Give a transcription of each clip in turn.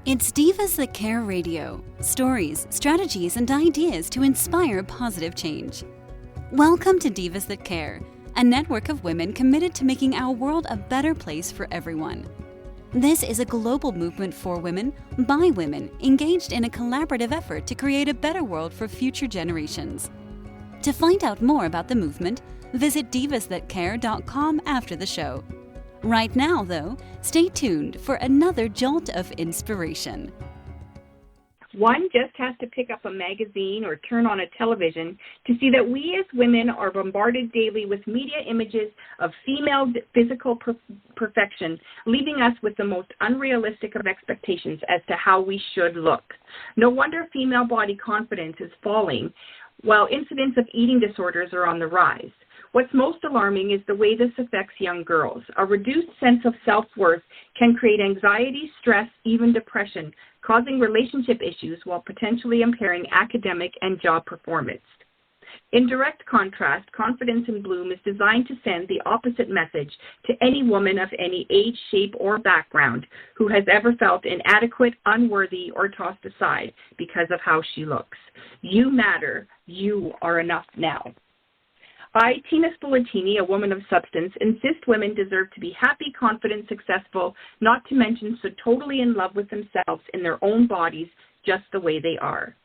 It's Divas That Care Radio. Stories, strategies, and ideas to inspire positive change. Welcome to Divas That Care, a network of women committed to making our world a better place for everyone. This is a global movement for women, by women, engaged in a collaborative effort to create a better world for future generations. To find out more about the movement, visit divasthatcare.com after the show. Right now, though, stay tuned for another jolt of inspiration. One just has to pick up a magazine or turn on a television to see that we as women are bombarded daily with media images of female physical perfection, leaving us with the most unrealistic of expectations as to how we should look. No wonder female body confidence is falling, while incidents of eating disorders are on the rise. What's most alarming is the way this affects young girls. A reduced sense of self-worth can create anxiety, stress, even depression, causing relationship issues while potentially impairing academic and job performance. In direct contrast, Confidence in Bloom is designed to send the opposite message to any woman of any age, shape, or background who has ever felt inadequate, unworthy, or tossed aside because of how she looks. You matter. You are enough now. I, Tina Spolatini, a woman of substance, insist women deserve to be happy, confident, successful, not to mention so totally in love with themselves in their own bodies, just the way they are.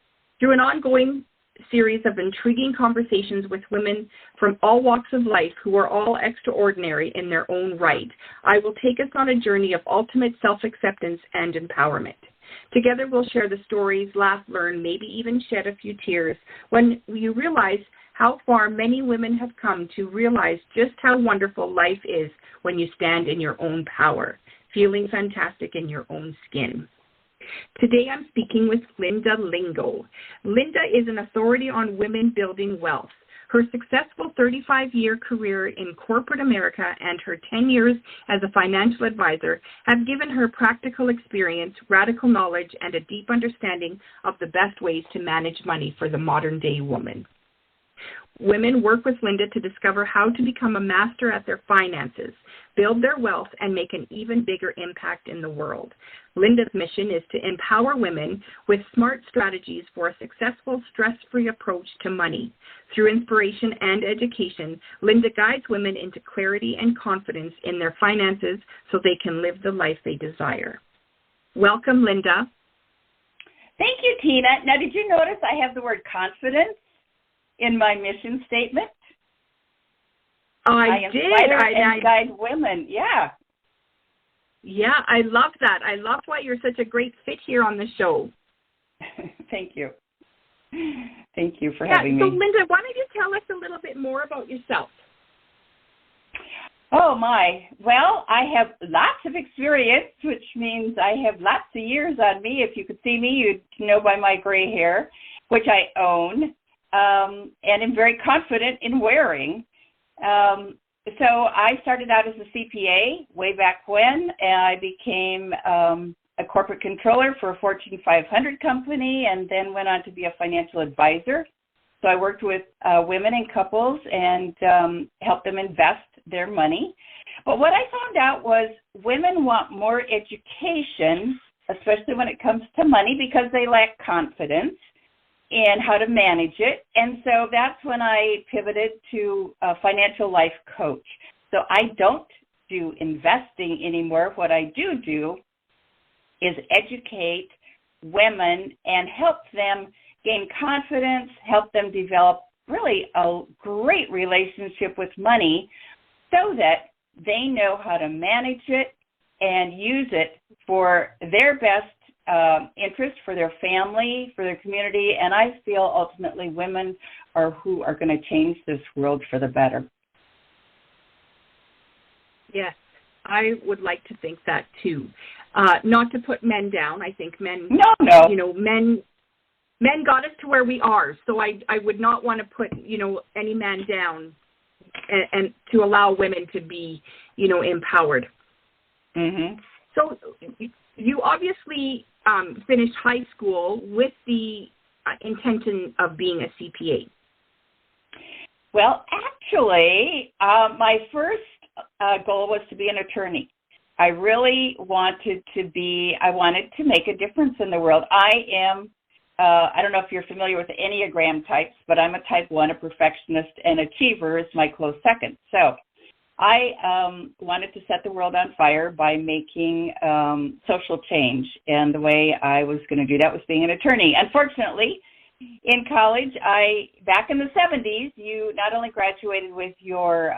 Through an ongoing series of intriguing conversations with women from all walks of life who are all extraordinary in their own right, I will take us on a journey of ultimate self-acceptance and empowerment. Together we'll share the stories, laugh, learn, maybe even shed a few tears when you realize how far many women have come to realize just how wonderful life is when you stand in your own power, feeling fantastic in your own skin. Today I'm speaking with Linda Lingo. Linda is an authority on women building wealth. Her successful 35-year career in corporate America and her 10 years as a financial advisor have given her practical experience, radical knowledge, and a deep understanding of the best ways to manage money for the modern-day woman. Women work with Linda to discover how to become a master at their finances, build their wealth, and make an even bigger impact in the world. Linda's mission is to empower women with smart strategies for a successful, stress-free approach to money. Through inspiration and education, Linda guides women into clarity and confidence in their finances so they can live the life they desire. Welcome, Linda. Thank you, Tina. Now, did you notice I have the word confidence in my mission statement? I did. And guide women. Yeah. Yeah, I love that. I love why you're such a great fit here on the show. Thank you. Thank you for having me. So, Linda, why don't you tell us a little bit more about yourself? Oh, my. Well, I have lots of experience, which means I have lots of years on me. If you could see me, you'd know by my gray hair, which I own. And am very confident in wearing. So I started out as a CPA way back when, and I became a corporate controller for a Fortune 500 company and then went on to be a financial advisor. So I worked with women and couples and helped them invest their money. But what I found out was women want more education, especially when it comes to money, because they lack confidence and how to manage it. And so that's when I pivoted to a financial life coach. So I don't do investing anymore. What I do is educate women and help them gain confidence, help them develop really a great relationship with money so that they know how to manage it and use it for their best interest, for their family, for their community, and I feel ultimately women are who are going to change this world for the better. Yes, I would like to think that too. Not to put men down. I think men, No. You know, men got us to where we are. So I would not want to put, any man down and to allow women to be, empowered. Mm-hmm. So you obviously finished high school with the intention of being a CPA. Well, actually, my first goal was to be an attorney. I really wanted to make a difference in the world. I don't know if you're familiar with the Enneagram types, but I'm a type 1, a perfectionist, and achiever is my close second. So I wanted to set the world on fire by making social change, and the way I was going to do that was being an attorney. Unfortunately, in college, back in the 70s, you not only graduated with your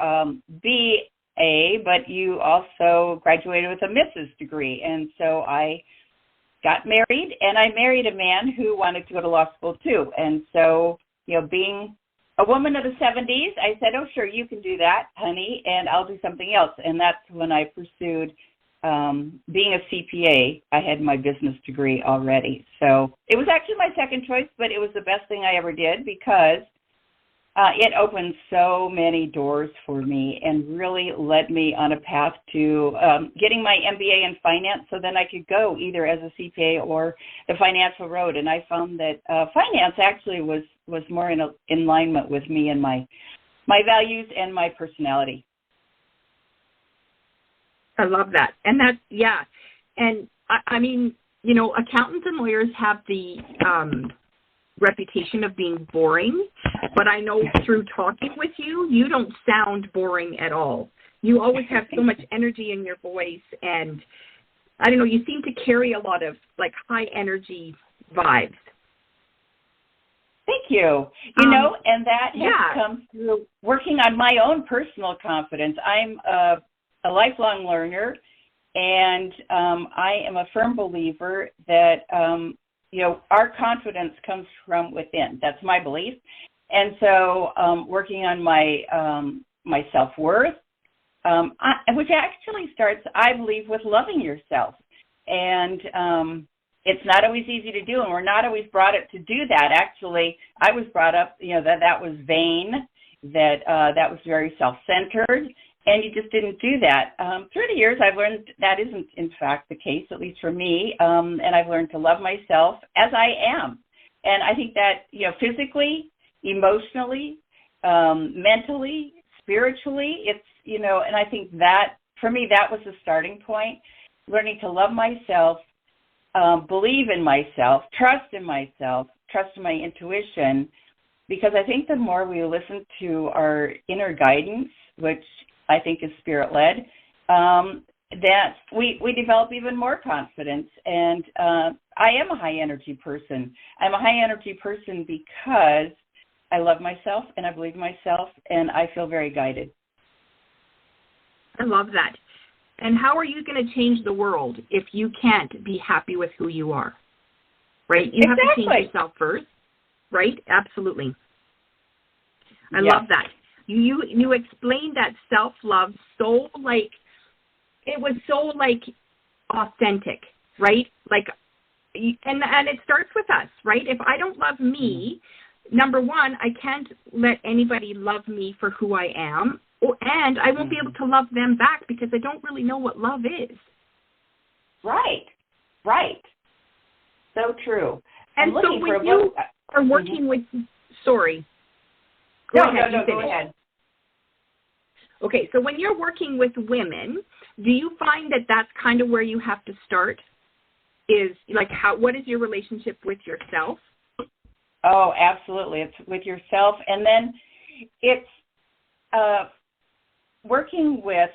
BA, but you also graduated with a Mrs. degree, and so I got married, and I married a man who wanted to go to law school too. And so, being a woman of the 70s, I said, oh, sure, you can do that, honey, and I'll do something else. And that's when I pursued being a CPA. I had my business degree already. So it was actually my second choice, but it was the best thing I ever did because it opened so many doors for me and really led me on a path to getting my MBA in finance, so then I could go either as a CPA or the financial road. And I found that finance actually was more in alignment with me and my values and my personality. I love that. And that's, yeah. And I mean, accountants and lawyers have the reputation of being boring, but I know through talking with you, you don't sound boring at all. You always have so much energy in your voice, and I don't know, you seem to carry a lot of high energy vibes. Thank you. And that has come through working on my own personal confidence. I'm a lifelong learner, and I am a firm believer that our confidence comes from within. That's my belief. And so working on my self-worth, which actually starts, I believe, with loving yourself. And it's not always easy to do, and we're not always brought up to do that. Actually, I was brought up, that was vain, that was very self-centered, and you just didn't do that. Through the years, I've learned that isn't, in fact, the case, at least for me, and I've learned to love myself as I am. And I think that, physically, emotionally, mentally, spiritually, it's, and I think that, for me, that was the starting point, learning to love myself, believe in myself, trust in my intuition, because I think the more we listen to our inner guidance, which I think is spirit-led, that we develop even more confidence. And I am a high-energy person. I'm a high-energy person because I love myself, and I believe in myself, and I feel very guided. I love that. And how are you going to change the world if you can't be happy with who you are? Right? You have to change yourself first. Right? Absolutely. I love that. You explained that self-love so it was so authentic, right? And it starts with us, right? If I don't love me, number one, I can't let anybody love me for who I am, and I won't be able to love them back because I don't really know what love is. Right. So true. And so when you are working with, sorry. Go ahead. Okay, so when you're working with women, do you find that that's kind of where you have to start? Is what is your relationship with yourself? Oh, absolutely. It's with yourself, and then it's working with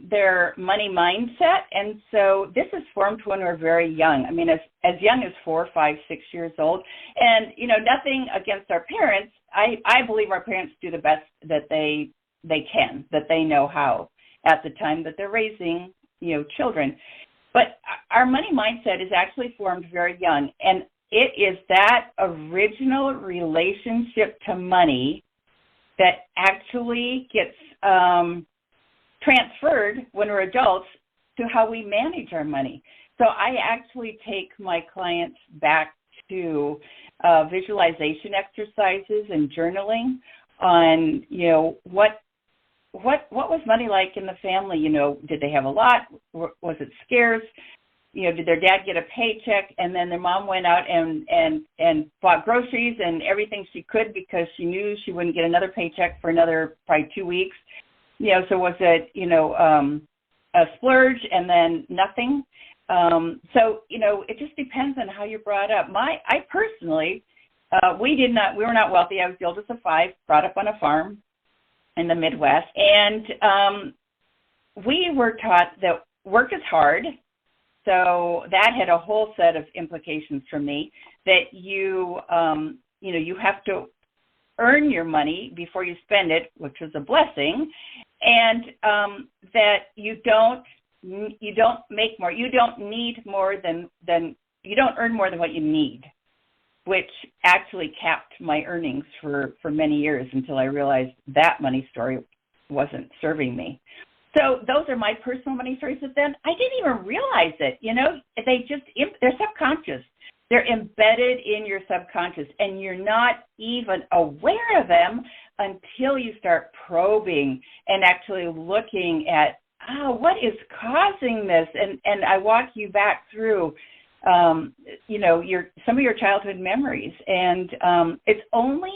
their money mindset. And so this is formed when we're very young. I mean, as young as 4, 5, 6 years old. And, nothing against our parents. I believe our parents do the best that they can, that they know how at the time that they're raising, children. But our money mindset is actually formed very young. And it is that original relationship to money that actually gets transferred when we're adults to how we manage our money. So I actually take my clients back to visualization exercises and journaling on, what was money like in the family? Did they have a lot? Was it scarce? Did their dad get a paycheck and then their mom went out and bought groceries and everything she could because she knew she wouldn't get another paycheck for another probably 2 weeks? So was it, a splurge and then nothing. So, it just depends on how you're brought up. I personally, we were not wealthy. I was the oldest of 5, brought up on a farm in the Midwest. And we were taught that work is hard. So that had a whole set of implications for me, that you have to earn your money before you spend it, which was a blessing, and that you don't make more, you don't need more than you don't earn more than what you need, which actually capped my earnings for many years until I realized that money story wasn't serving me. So those are my personal money stories. But then I didn't even realize it. They're subconscious. They're embedded in your subconscious, and you're not even aware of them until you start probing and actually looking at, what is causing this? And I walk you back through, some of your childhood memories. And it's only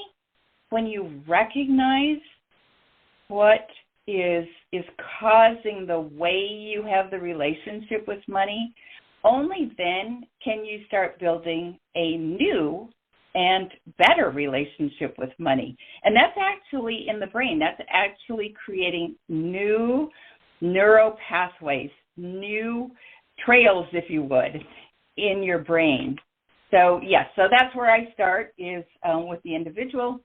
when you recognize what is causing the way you have the relationship with money, only then can you start building a new and better relationship with money. And that's actually in the brain. That's actually creating new neural pathways, new trails, if you would, in your brain. So, yes, so that's where I start, is with the individual,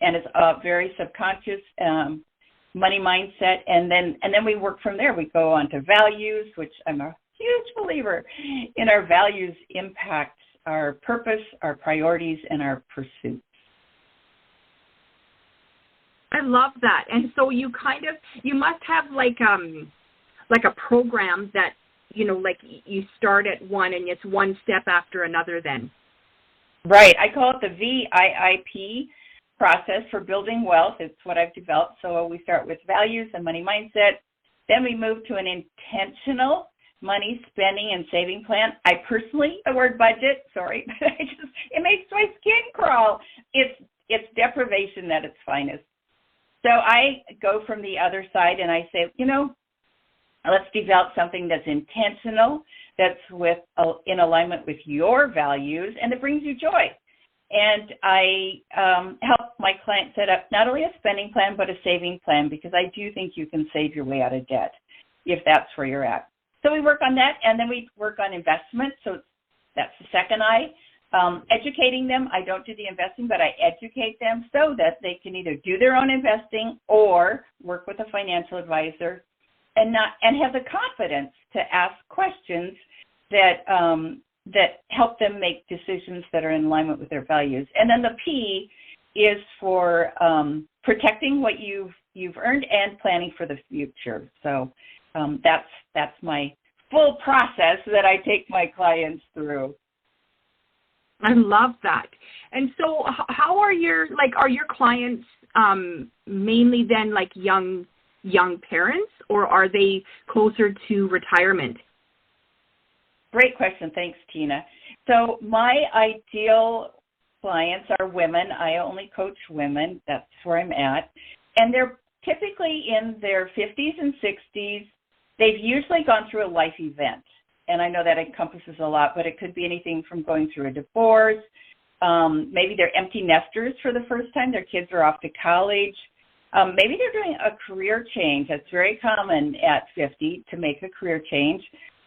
and it's a very subconscious money mindset, and then we work from there. We go on to values, which I'm a huge believer in. Our values impact our purpose, our priorities, and our pursuits. I love that. And so you must have like a program that, like you start at one and it's one step after another then. Right. I call it the VIIP process for building wealth. It's what I've developed. So we start with values and money mindset. Then we move to an intentional money spending and saving plan. I personally, the word budget, sorry, but it makes my skin crawl. It's deprivation at its finest. So I go from the other side and I say, let's develop something that's intentional, that's in alignment with your values, and that brings you joy. And I help my client set up not only a spending plan, but a saving plan, because I do think you can save your way out of debt if that's where you're at. So we work on that, and then we work on investment. So that's the second I. Educating them. I don't do the investing, but I educate them so that they can either do their own investing or work with a financial advisor, and have the confidence to ask questions that help them make decisions that are in alignment with their values. And then the P is for protecting what you've earned and planning for the future. So that's my full process that I take my clients through. I love that. And so how are your clients mainly then like young parents, or are they closer to retirement? Great question. Thanks, Tina. So my ideal clients are women. I only coach women. That's where I'm at. And they're typically in their 50s and 60s. They've usually gone through a life event. And I know that encompasses a lot, but it could be anything from going through a divorce. Maybe they're empty nesters for the first time. Their kids are off to college. Maybe they're doing a career change. That's very common at 50 to make a career change.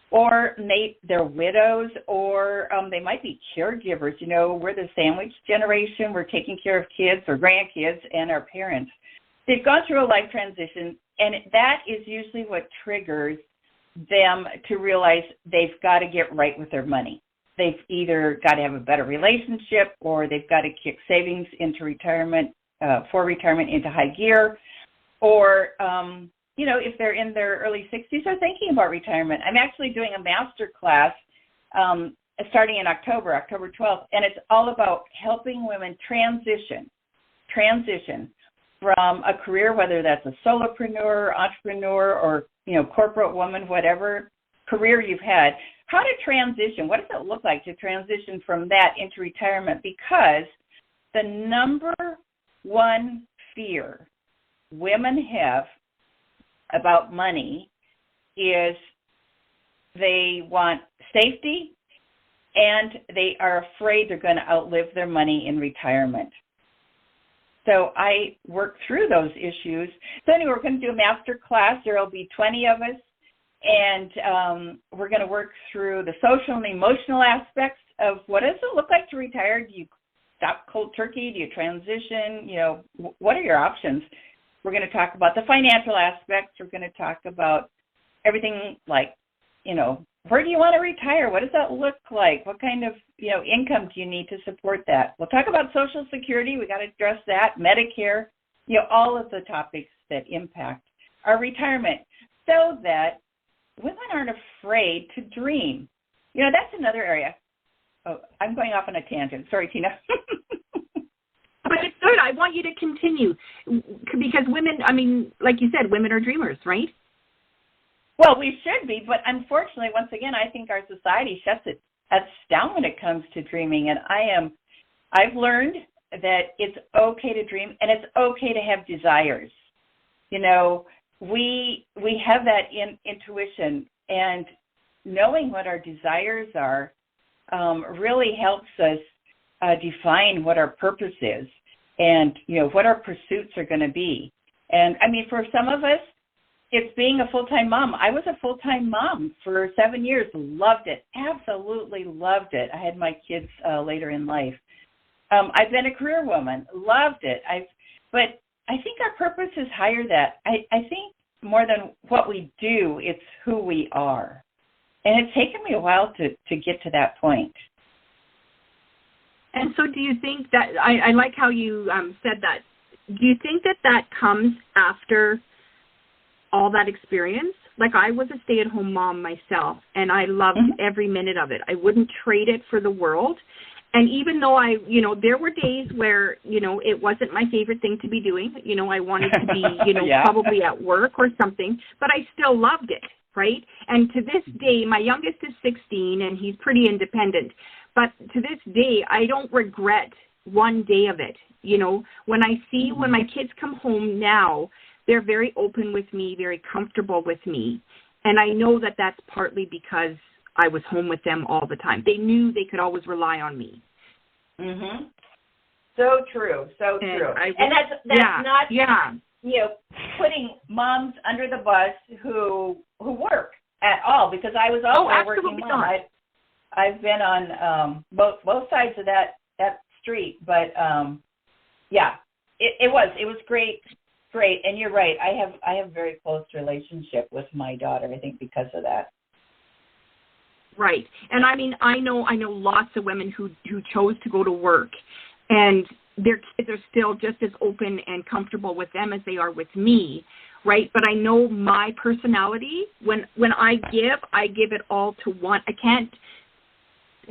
Or they're widows, or they might be caregivers. We're the sandwich generation. We're taking care of kids or grandkids and our parents. They've gone through a life transition, and that is usually what triggers them to realize they've got to get right with their money. They've either got to have a better relationship, or they've got to kick savings into retirement, for retirement into high gear, or, if they're in their early 60s, they're thinking about retirement. I'm actually doing a master class starting in October 12th, and it's all about helping women transition from a career, whether that's a solopreneur, entrepreneur, or corporate woman, whatever career you've had, how to transition. What does it look like to transition from that into retirement? Because the number one fear women have about money is they want safety, and they are afraid they're going to outlive their money in retirement. So I work through those issues. So anyway, we're going to do a master class. There will be 20 of us, and we're going to work through the social and emotional aspects of what does it look like to retire. Do you stop cold turkey? Do you transition? What are your options? We're going to talk about the financial aspects. We're going to talk about everything like, where do you want to retire? What does that look like? What kind of, income do you need to support that? We'll talk about Social Security. We got to address that, Medicare, all of the topics that impact our retirement so that women aren't afraid to dream. That's another area. Oh, I'm going off on a tangent. Sorry, Tina. But it's good. I want you to continue because women, like you said, women are dreamers, right? Well, we should be, but unfortunately, once again, I think our society shuts us down when it comes to dreaming. And I've learned that it's okay to dream and it's okay to have desires. We have that intuition, and knowing what our desires are really helps us define what our purpose is and, what our pursuits are going to be. And for some of us, it's being a full-time mom. I was a full-time mom for 7 years. Loved it. Absolutely loved it. I had my kids later in life. I've been a career woman. Loved it. But I think our purpose is higher than that. I think more than what we do, it's who we are. And it's taken me a while to get to that point. And so do you think that, I like how you said that, do you think that comes after all that experience? Like, I was a stay-at-home mom myself, and I loved every minute of it. I wouldn't trade it for the world. And even though there were days where, it wasn't my favorite thing to be doing, I wanted to be, yeah. probably at work or something, but I still loved it, right? And to this day, my youngest is 16, and he's pretty independent. But to this day, I don't regret one day of it. When I see when my kids come home now, they're very open with me, very comfortable with me. And I know that that's partly because I was home with them all the time. They knew they could always rely on me. Mm-hmm. So true, so true. And that's not, putting moms under the bus who work at all, because I was also a working mom. I've been on both sides of that street, but it was great. Great, and you're right. I have a very close relationship with my daughter, I think, because of that. Right. And I know lots of women who chose to go to work, and their kids are still just as open and comfortable with them as they are with me, right? But I know my personality, when I give it all to one. I can't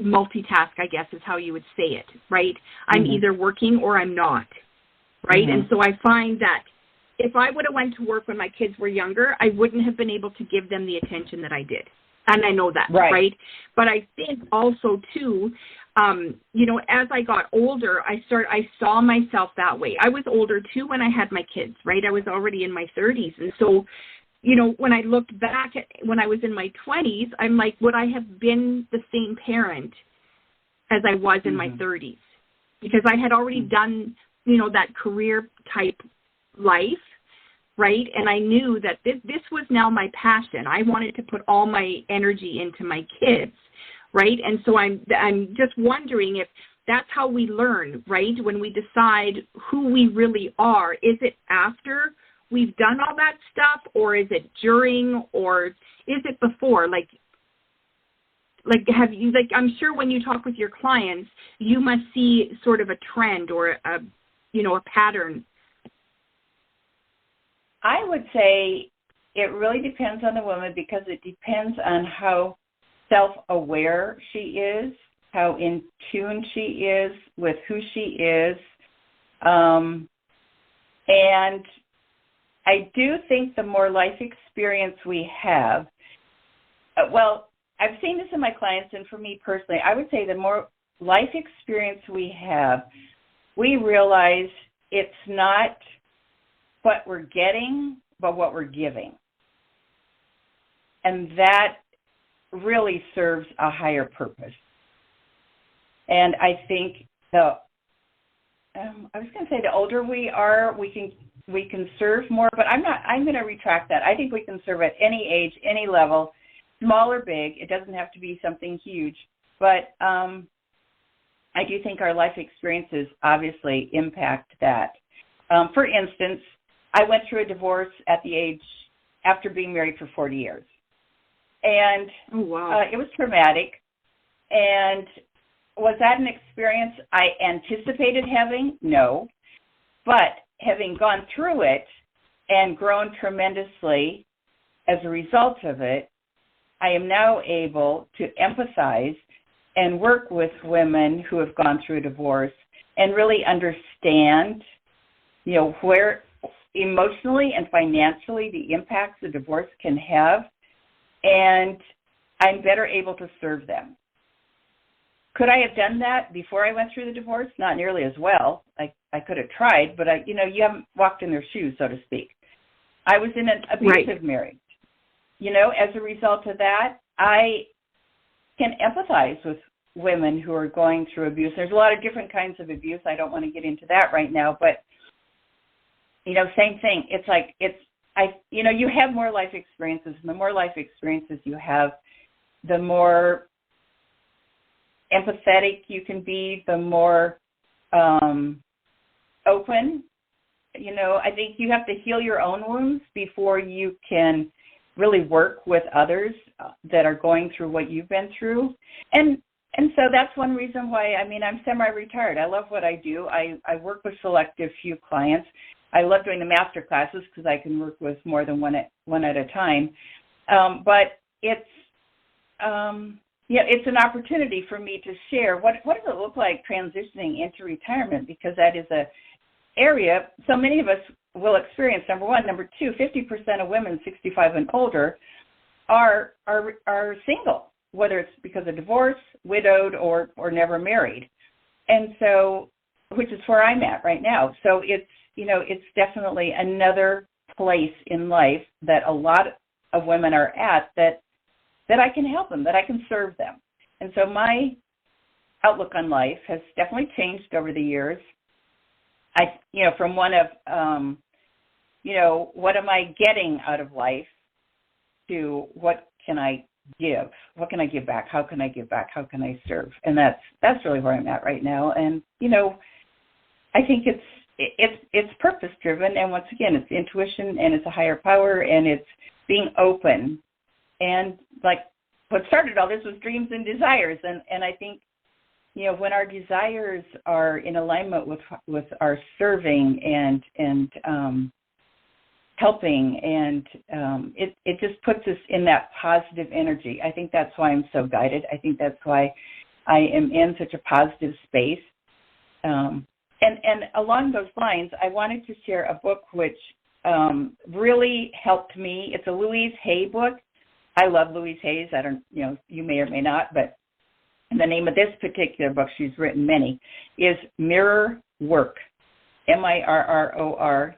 multitask, I guess is how you would say it, right? I'm either working or I'm not, right? And so I find that if I would have went to work when my kids were younger, I wouldn't have been able to give them the attention that I did. And I know that, right? But I think also, too, as I got older, I saw myself that way. I was older, too, when I had my kids, right? I was already in my 30s. And so, when I looked back at when I was in my 20s, I'm like, would I have been the same parent as I was in my 30s? Because I had already done, that career type life, right? And I knew that this was now my passion. I wanted to put all my energy into my kids, right? And so I'm just wondering if that's how we learn, right? When we decide who we really are, is it after we've done all that stuff, or is it during, or is it before? Like have you, I'm sure when you talk with your clients, you must see sort of a trend or a pattern. I would say it really depends on the woman, because it depends on how self-aware she is, how in tune she is with who she is. And I do think the more life experience we have, I've seen this in my clients, and for me personally, I would say the more life experience we have, we realize it's not what we're getting, but what we're giving. and that really serves a higher purpose. And I think I was going to say the older we are, we can serve more, but I'm going to retract that. I think we can serve at any age, any level, small or big. It doesn't have to be something huge, but I do think our life experiences obviously impact that. For instance, I went through a divorce at the age after being married for 40 years. And it was traumatic. And was that an experience I anticipated having? No. But having gone through it and grown tremendously as a result of it, I am now able to empathize and work with women who have gone through a divorce and really understand, where emotionally and financially the impacts a divorce can have, and I'm better able to serve them. Could I have done that before I went through the divorce? Not nearly as well. I could have tried, but you haven't walked in their shoes, so to speak. I was in an abusive marriage. As a result of that, I can empathize with women who are going through abuse. There's a lot of different kinds of abuse. I don't want to get into that right now, but same thing. It's like you have more life experiences, and the more life experiences you have, the more empathetic you can be, the more open. I think you have to heal your own wounds before you can really work with others that are going through what you've been through. And so that's one reason why, I'm semi-retired. I love what I do. I work with selective few clients. I love doing the master classes because I can work with more than one at a time. But it's an opportunity for me to share what does it look like transitioning into retirement, because that is a area so many of us will experience. Number one. Number two, 50% of women 65 and older are single, whether it's because of divorce, widowed, or never married. And so, which is where I'm at right now. So it's definitely another place in life that a lot of women are at that I can help them, that I can serve them. And so my outlook on life has definitely changed over the years. From one of, what am I getting out of life to what can I give? What can I give back? How can I give back? How can I serve? And that's really where I'm at right now. And, I think it's purpose driven. And once again, it's intuition, and it's a higher power, and it's being open. And like what started all this was dreams and desires. And I think, when our desires are in alignment with our serving and helping, and it just puts us in that positive energy. I think that's why I'm so guided. I think that's why I am in such a positive space. And along those lines, I wanted to share a book which really helped me. It's a Louise Hay book. I love Louise Hay's. I don't, you may or may not, but the name of this particular book, she's written many, is Mirror Work, MIRRORWORK,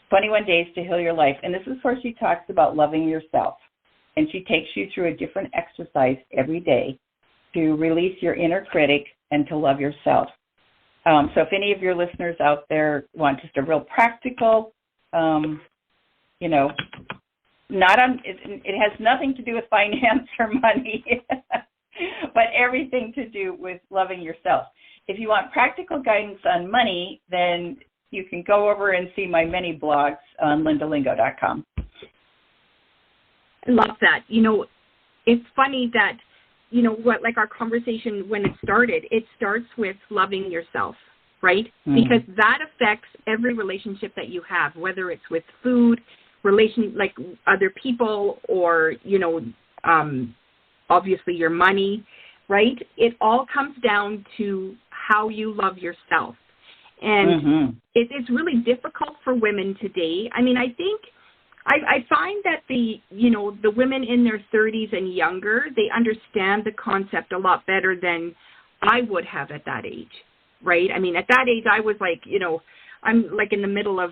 21 Days to Heal Your Life. And this is where she talks about loving yourself. And she takes you through a different exercise every day to release your inner critic and to love yourself. So if any of your listeners out there want just a real practical, it has nothing to do with finance or money, but everything to do with loving yourself. If you want practical guidance on money, then you can go over and see my many blogs on lindalingo.com. I love that. It's funny that, like our conversation when it starts with loving yourself, right? Mm-hmm. Because that affects every relationship that you have, whether it's with food, like other people, or, obviously your money, right? It all comes down to how you love yourself. And mm-hmm. It's really difficult for women today. I think I find that the women in their 30s and younger, they understand the concept a lot better than I would have at that age, right? At that age, I was like, I'm like in the middle of,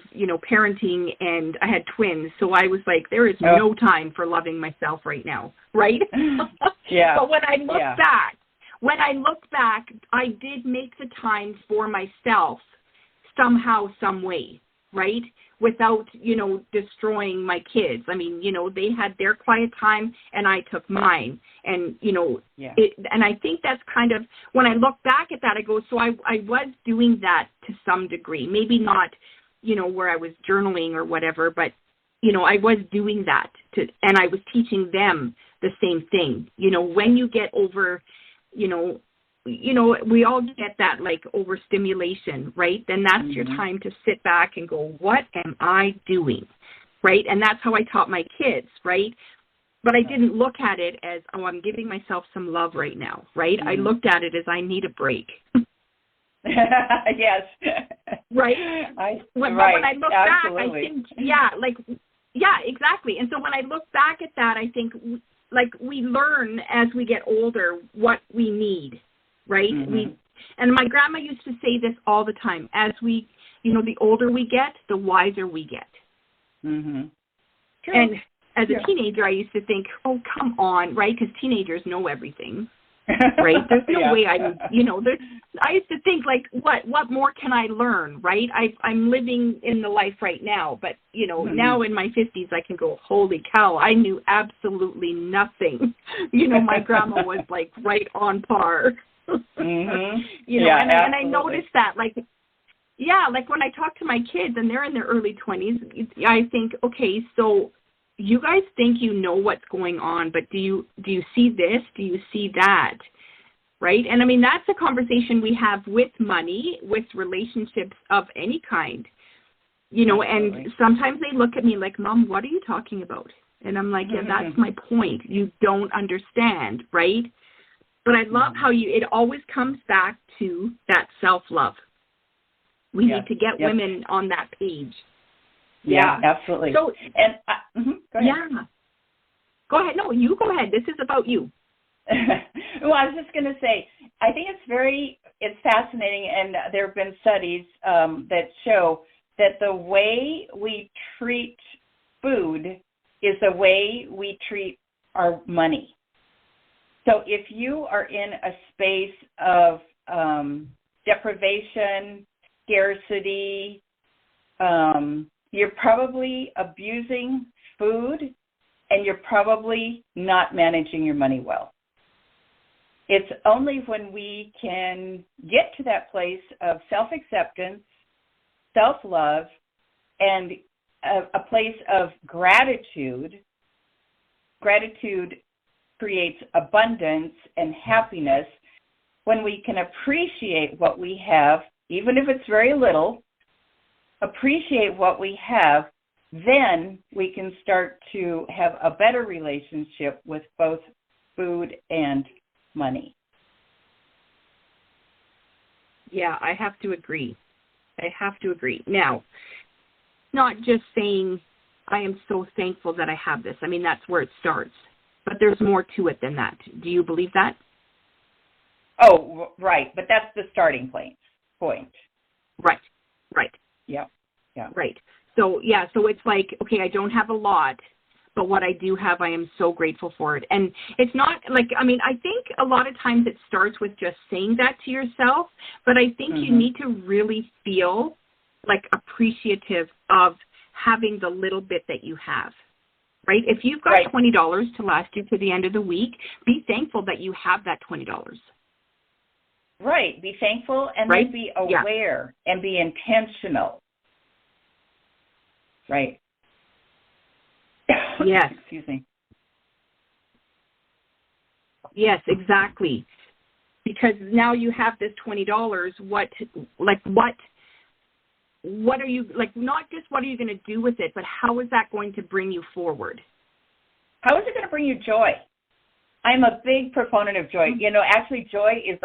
parenting, and I had twins. So I was like, there is no time for loving myself right now. Right. Yeah. But when I look back, I did make the time for myself somehow, some way, right? Without, destroying my kids. I mean, they had their quiet time and I took mine. And, and I think that's kind of, when I look back at that, I go, so I was doing that to some degree. Maybe not, where I was journaling or whatever, but, I was doing that and I was teaching them the same thing. When you get over, we all get that like overstimulation, right? Then that's your time to sit back and go, what am I doing? Right? And that's how I taught my kids, right? But I didn't look at it as, I'm giving myself some love right now, right? I looked at it as I need a break. Yes. Right? When I look Absolutely. back, I think, exactly. And so when I look back at that, I think, we learn as we get older what we need, right? And my grandma used to say this all the time. As we, the older we get, the wiser we get. And as a teenager, I used to think, oh, come on, right? Because teenagers know everything, right? There's no way I used to think, like, what more can I learn, right? I'm living in the life right now, but, now in my 50s, I can go, holy cow, I knew absolutely nothing. My grandma was, like, right on par. And I noticed that, like when I talk to my kids and they're in their early 20s, I think, okay, so you guys think you know what's going on, but do you see this? Do you see that? Right? And I mean, that's a conversation we have with money, with relationships of any kind, and sometimes they look at me like, Mom, what are you talking about? And I'm like, yeah, that's my point. You don't understand, right? But I love how it always comes back to that self-love. We need to get women on that page. Yeah, absolutely. So, and go ahead. Yeah. Go ahead. No, you go ahead. This is about you. Well, I was just going to say, I think it's fascinating, and there have been studies that show that the way we treat food is the way we treat our money. So if you are in a space of deprivation, scarcity, you're probably abusing food, and you're probably not managing your money well. It's only when we can get to that place of self-acceptance, self-love, and a place of gratitude. Gratitude creates abundance and happiness when we can appreciate what we have, even if it's very little. Appreciate what we have, then we can start to have a better relationship with both food and money. Yeah, I have to agree. Now, not just saying I am so thankful that I have this. I mean, that's where it starts. But there's more to it than that. Do you believe that? Oh, right. But that's the starting point. Right. Yeah. Right. So, so it's like, okay, I don't have a lot, but what I do have, I am so grateful for it. And it's not like, I mean, I think a lot of times it starts with just saying that to yourself, but I think you need to really feel like appreciative of having the little bit that you have. Right? If you've got $20 to last you to the end of the week, be thankful that you have that $20. Right. Be thankful and then be aware and be intentional. Right. Yes. Excuse me. Yes, exactly. Because now you have this $20. What are you, like, not just what are you going to do with it, but how is that going to bring you forward? How is it going to bring you joy? I'm a big proponent of joy. Actually, joy is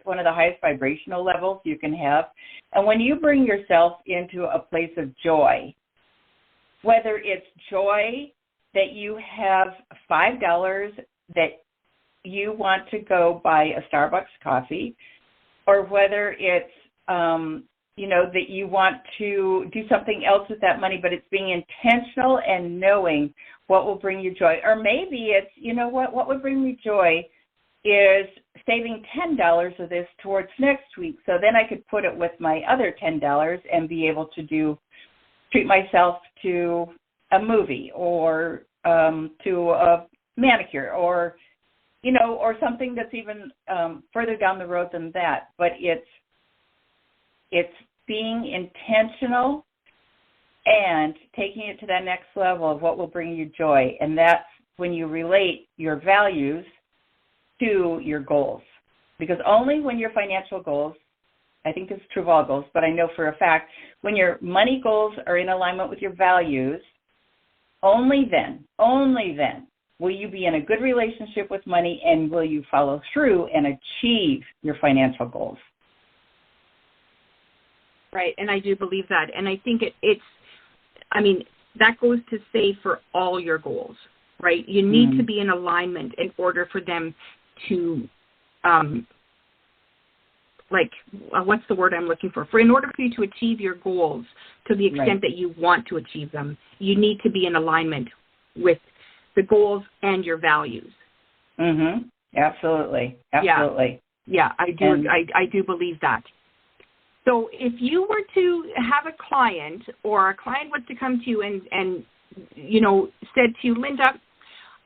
one of the highest vibrational levels you can have. And when you bring yourself into a place of joy, whether it's joy that you have $5 that you want to go buy a Starbucks coffee, or whether it's that you want to do something else with that money, but it's being intentional and knowing what will bring you joy. Or maybe it's, what would bring me joy is saving $10 of this towards next week. So then I could put it with my other $10 and be able to treat myself to a movie or to a manicure or something that's even further down the road than that. But it's being intentional and taking it to that next level of what will bring you joy. And that's when you relate your values to your goals. Because only when your financial goals, I think this is true of all goals, but I know for a fact, when your money goals are in alignment with your values, only then will you be in a good relationship with money and will you follow through and achieve your financial goals. Right, and I do believe that. And I think that goes to say for all your goals, right? You need to be in alignment in order for them to, what's the word I'm looking for? In order for you to achieve your goals to the extent that you want to achieve them, you need to be in alignment with the goals and your values. Mhm. Absolutely. Yeah, I do. I do believe that. So if you were to have a client or a client was to come to you and said to you, Linda,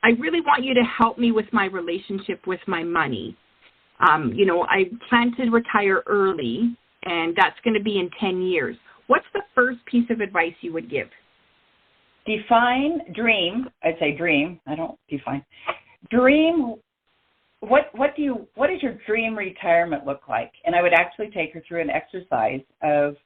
I really want you to help me with my relationship with my money. I plan to retire early, and that's going to be in 10 years. What's the first piece of advice you would give? Dream. I'd say dream. I don't define. Dream. What does your dream retirement look like? And I would actually take her through an exercise of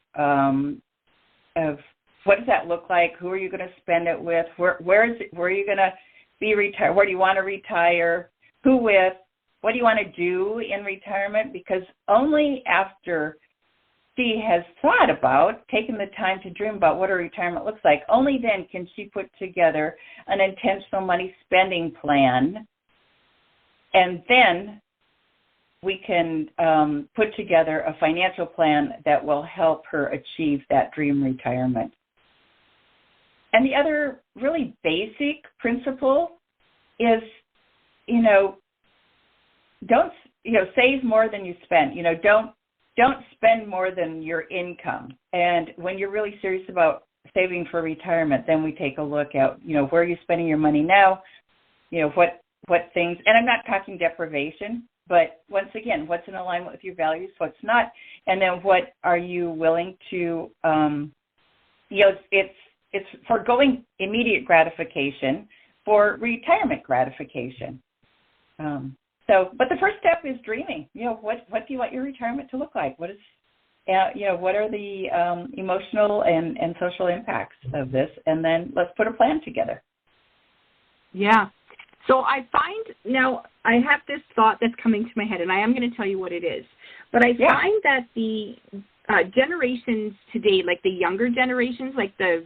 what does that look like? Who are you going to spend it with? Where are you going to be retired? Where do you want to retire? Who with? What do you want to do in retirement? Because only after she has thought about taking the time to dream about what her retirement looks like, only then can she put together an intentional money spending plan. And then we can put together a financial plan that will help her achieve that dream retirement. And the other really basic principle is, don't, save more than you spend. Don't spend more than your income. And when you're really serious about saving for retirement, then we take a look at, where are you spending your money now? What things, and I'm not talking deprivation, but once again, what's in alignment with your values, what's not, and then what are you willing to, it's foregoing immediate gratification for retirement gratification. But the first step is dreaming. What do you want your retirement to look like? What is, what are the emotional and social impacts of this? And then let's put a plan together. Yeah. So I find, now I have this thought that's coming to my head, and I am going to tell you what it is. But I find that the generations today, like the younger generations, like the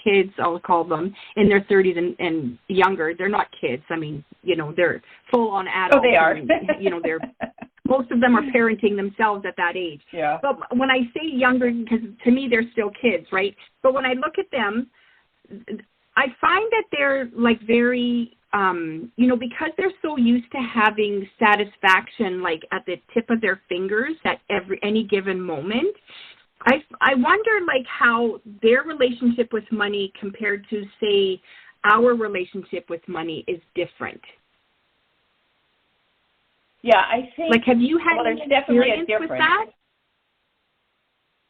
kids, I'll call them, in their 30s and younger, they're not kids. I mean, they're full-on adults. Oh, they are. And, they're most of them are parenting themselves at that age. Yeah. But when I say younger, because to me they're still kids, right? But when I look at them, I find that they're like very, because they're so used to having satisfaction like at the tip of their fingers at any given moment. I wonder like how their relationship with money compared to, say, our relationship with money is different. Yeah, I think. Like, have you had there's any definitely experience a difference. with that?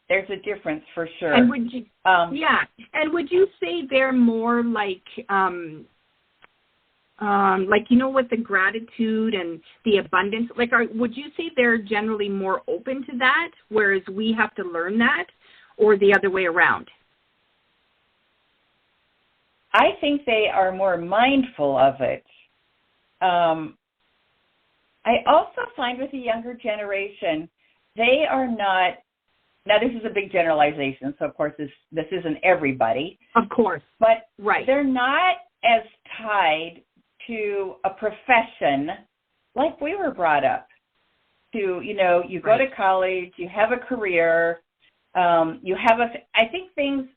There's a difference for sure. And would you, and would you say they're more like, with the gratitude and the abundance, would you say they're generally more open to that, whereas we have to learn that, or the other way around? I think they are more mindful of it. I also find with the younger generation, they are not. Now, this is a big generalization, so of course this isn't everybody. Of course. But right. They're not as tied to a profession like we were brought up to. You go to college, you have a career, I think things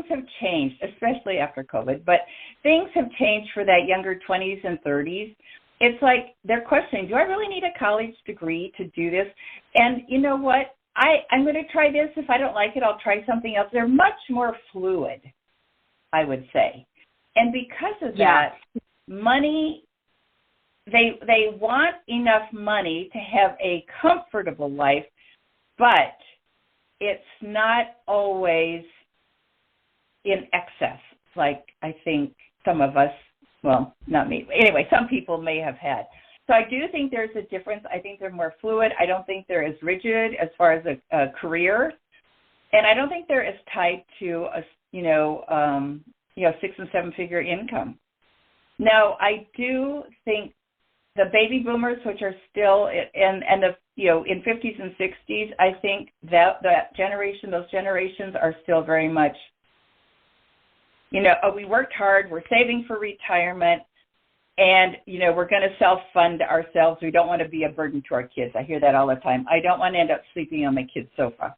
have changed, especially after COVID, but things have changed for that younger 20s and 30s. It's like they're questioning, do I really need a college degree to do this? And you know what? I'm going to try this. If I don't like it, I'll try something else. They're much more fluid, I would say. And because of that, money, they want enough money to have a comfortable life, but it's not always in excess, like I think some of us, well, not me. Anyway, some people may have had. So I do think there's a difference. I think they're more fluid. I don't think they're as rigid as far as a career, and I don't think they're as tied to a 6 and 7 figure income. Now, I do think the baby boomers, which are still in in 50s and 60s, I think that generation, those generations are still very much, we worked hard, we're saving for retirement, and, we're going to self-fund ourselves. We don't want to be a burden to our kids. I hear that all the time. I don't want to end up sleeping on my kid's sofa.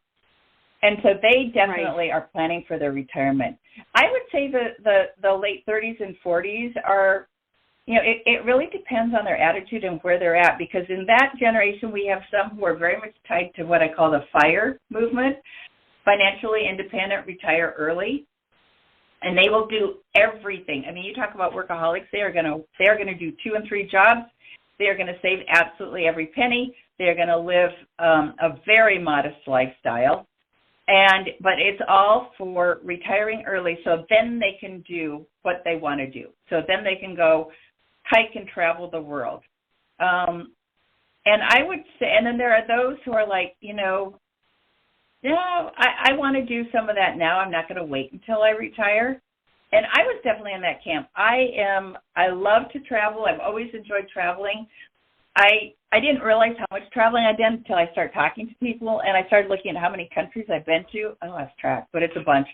And so they definitely are planning for their retirement. I would say the late 30s and 40s are, it really depends on their attitude and where they're at, because in that generation we have some who are very much tied to what I call the FIRE movement, financially independent, retire early. And they will do everything. I mean, you talk about workaholics. They are going to do 2 and 3 jobs. They are going to save absolutely every penny. They are going to live a very modest lifestyle, but it's all for retiring early, so then they can do what they want to do. So then they can go hike and travel the world. And I would say, and then there are those who are like, I want to do some of that now. I'm not going to wait until I retire. And I was definitely in that camp. I love to travel. I've always enjoyed traveling. I didn't realize how much traveling I did until I started talking to people, and I started looking at how many countries I've been to. I lost track, but it's a bunch.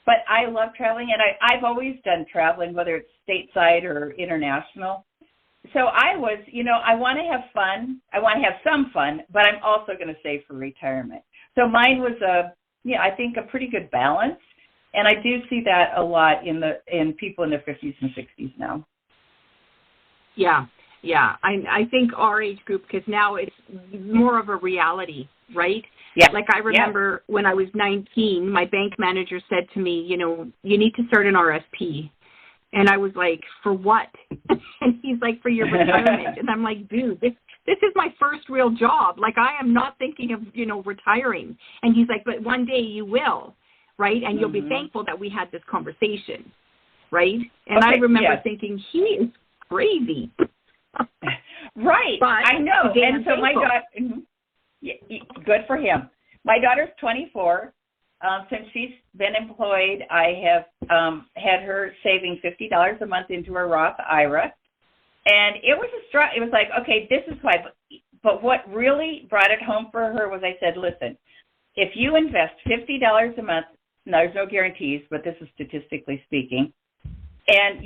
But I love traveling, and I've always done traveling, whether it's stateside or international. So I was, I want to have fun. I want to have some fun, but I'm also going to save for retirement. So mine was I think a pretty good balance, and I do see that a lot in people in their 50s and 60s now. Yeah. I think our age group, because now it's more of a reality, right? Yeah. Like I remember when I was 19, my bank manager said to me, you need to start an RSP. And I was like, for what? And he's like, for your retirement. And I'm like, dude, this is my first real job. Like, I am not thinking of, retiring. And he's like, but one day you will, right? And you'll be thankful that we had this conversation, right? And I remember thinking, he is crazy. Right. But I know. And so my daughter, good for him. My daughter's 24. Since she's been employed, I have had her saving $50 a month into her Roth IRA. And it was like, okay, this is why. But what really brought it home for her was I said, listen, if you invest $50 a month, now there's no guarantees, but this is statistically speaking, and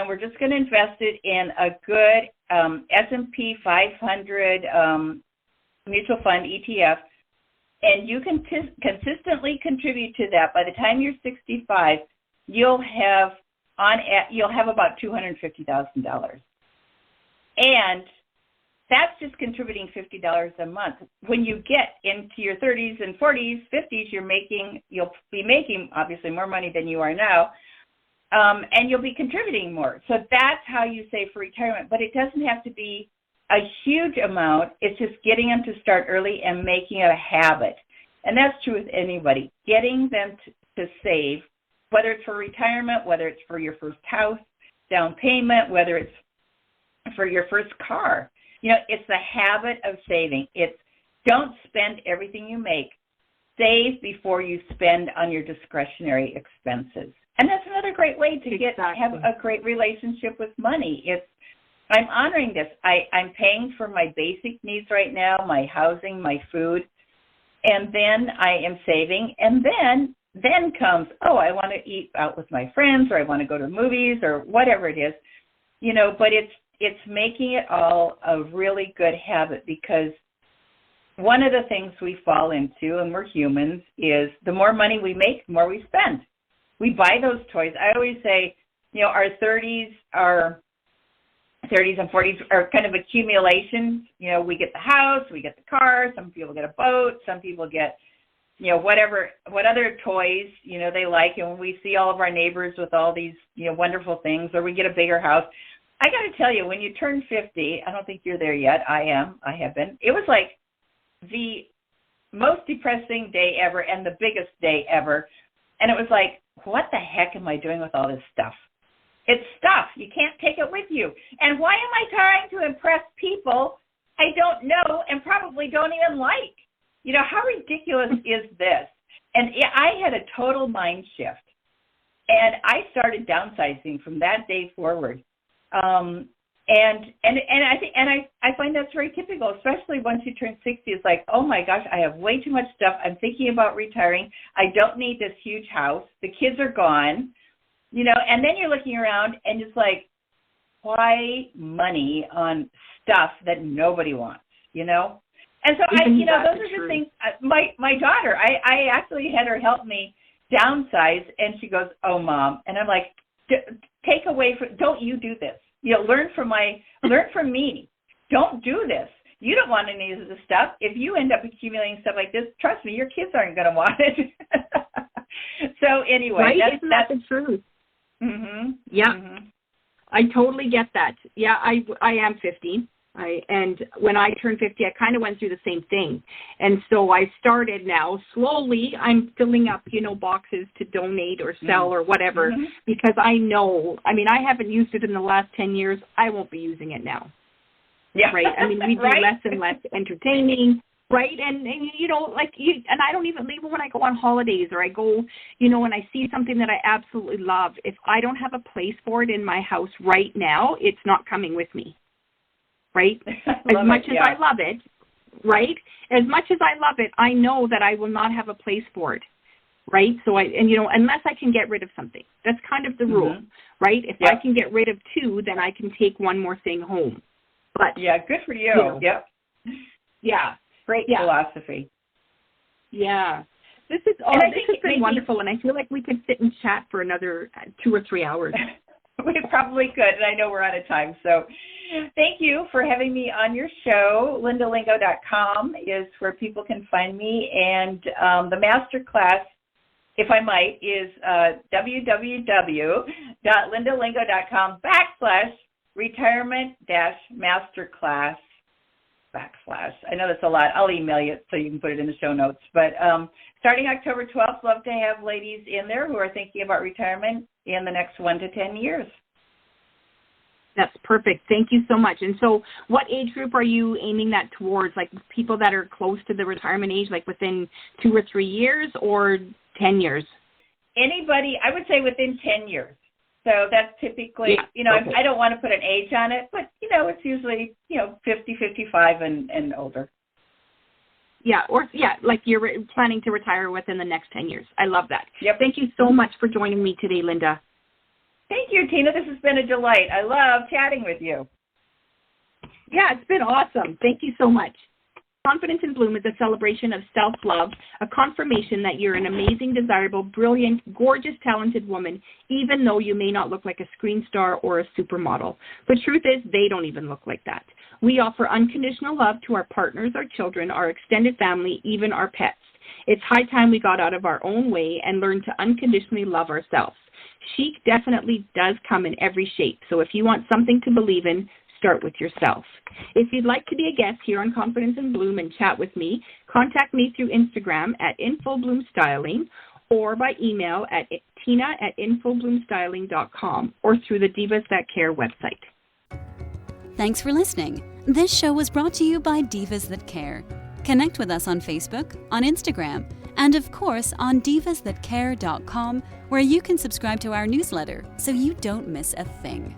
we're just going to invest it in a good S&P 500 mutual fund ETF, and you can consistently contribute to that. By the time you're 65, you'll have about $250,000. And that's just contributing $50 a month. When you get into your 30s and 40s, 50s, you'll be making obviously more money than you are now, and you'll be contributing more. So that's how you save for retirement. But it doesn't have to be a huge amount. It's just getting them to start early and making it a habit. And that's true with anybody. Getting them to save, whether it's for retirement, whether it's for your first house, down payment, whether it's for your first car. It's the habit of saving. It's don't spend everything you make. Save before you spend on your discretionary expenses. And that's another great way to have a great relationship with money. I'm honoring this. I'm paying for my basic needs right now, my housing, my food, and then I am saving. And then comes, I want to eat out with my friends, or I want to go to movies, or whatever it is, but it's making it all a really good habit, because one of the things we fall into, and we're humans, is the more money we make, the more we spend. We buy those toys. I always say, our 30s and 40s are kind of accumulations. We get the house, we get the car, some people get a boat, some people get, what other toys, they like. And when we see all of our neighbors with all these, wonderful things, or we get a bigger house, I got to tell you, when you turn 50, I don't think you're there yet. I have been. It was like the most depressing day ever and the biggest day ever. And it was like, what the heck am I doing with all this stuff? It's stuff. You can't take it with you. And why am I trying to impress people I don't know and probably don't even like? How ridiculous is this? And I had a total mind shift. And I started downsizing from that day forward. And I find that's very typical, especially once you turn 60. It's like, oh my gosh, I have way too much stuff. I'm thinking about retiring. I don't need this huge house. The kids are gone, and then you're looking around and it's like, why money on stuff that nobody wants, And so those are the things. My daughter, I actually had her help me downsize, and she goes, oh Mom, and I'm like, take away from, don't you do this. Learn from me. Don't do this. You don't want any of this stuff. If you end up accumulating stuff like this, trust me, your kids aren't going to want it. So anyway, right? Isn't that the truth? Mm-hmm. Yeah, mm-hmm. I totally get that. Yeah, I am 50. And when I turned 50, I kind of went through the same thing. And so I started now, slowly, I'm filling up, boxes to donate or sell or whatever, because I know, I haven't used it in the last 10 years. I won't be using it now. Yeah. Right? We do right? less and less entertaining. Right. And and I don't even leave it when I go on holidays or I go, and I see something that I absolutely love. If I don't have a place for it in my house right now, it's not coming with me. Right? As much as I love it, right? As much as I love it, I know that I will not have a place for it. Right? So unless I can get rid of something. That's kind of the rule, right? If I can get rid of two, then I can take one more thing home. But yeah, good for you. Yep. Yeah. Great philosophy. Yeah. This has been wonderful, and I feel like we could sit and chat for another 2 or 3 hours. We probably could, and I know we're out of time. So thank you for having me on your show. LindaLingo.com is where people can find me, and the master class, if I might, is www.lindalingo.com/retirement-masterclass. I know that's a lot. I'll email you so you can put it in the show notes. But starting October 12th, love to have ladies in there who are thinking about retirement in the next 1 to 10 years. That's perfect. Thank you so much. And so what age group are you aiming that towards? Like people that are close to the retirement age, like within 2 or 3 years or 10 years? Anybody, I would say within 10 years. So that's typically, I don't want to put an age on it, but, it's usually, 50, 55 and older. Yeah, like you're planning to retire within the next 10 years. I love that. Yep. Thank you so much for joining me today, Linda. Thank you, Tina. This has been a delight. I love chatting with you. Yeah, it's been awesome. Thank you so much. Confidence in Bloom is a celebration of self-love, a confirmation that you're an amazing, desirable, brilliant, gorgeous, talented woman, even though you may not look like a screen star or a supermodel. The truth is, they don't even look like that. We offer unconditional love to our partners, our children, our extended family, even our pets. It's high time we got out of our own way and learned to unconditionally love ourselves. Chic definitely does come in every shape, so if you want something to believe in, start with yourself. If you'd like to be a guest here on Confidence in Bloom and chat with me, contact me through Instagram at infobloomstyling or by email at tina@infobloomstyling.com or through the Divas That Care website. Thanks for listening. This show was brought to you by Divas That Care. Connect with us on Facebook, on Instagram, and of course on divasthatcare.com, where you can subscribe to our newsletter so you don't miss a thing.